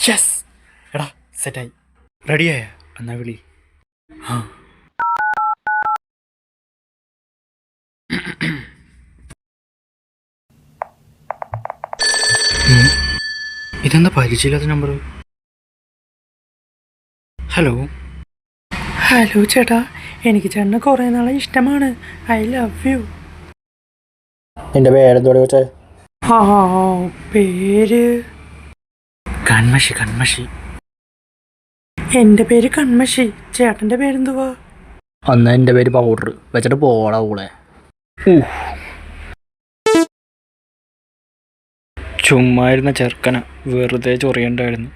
Yes എടാ സെറ്റായി റെഡിയായ എന്നാ വിളി. ആ ഇതെന്താ പരിചയമില്ലാത്ത നമ്പർ? ഹലോ ഹലോ ചേട്ടാ, എനിക്ക് ചേട്ടനെ കുറേ നാളെ ഇഷ്ടമാണ്. I love you. നിന്റെ പേരെന്തോടെ വെച്ചേ? ആ പേര് കൺമഷി കൺമഷി. എൻ്റെ പേര് കൺമഷി. ചേട്ടൻ്റെ പേരെന്തുവാ? അന്ന് എൻ്റെ പേര് പൗഡർ വെച്ചിട്ട് പോടാ കൂടെ. ചുമ്മാ ഇരുന്ന ചെറുക്കന വെറുതെ ചൊറിയണ്ടായിരുന്നു.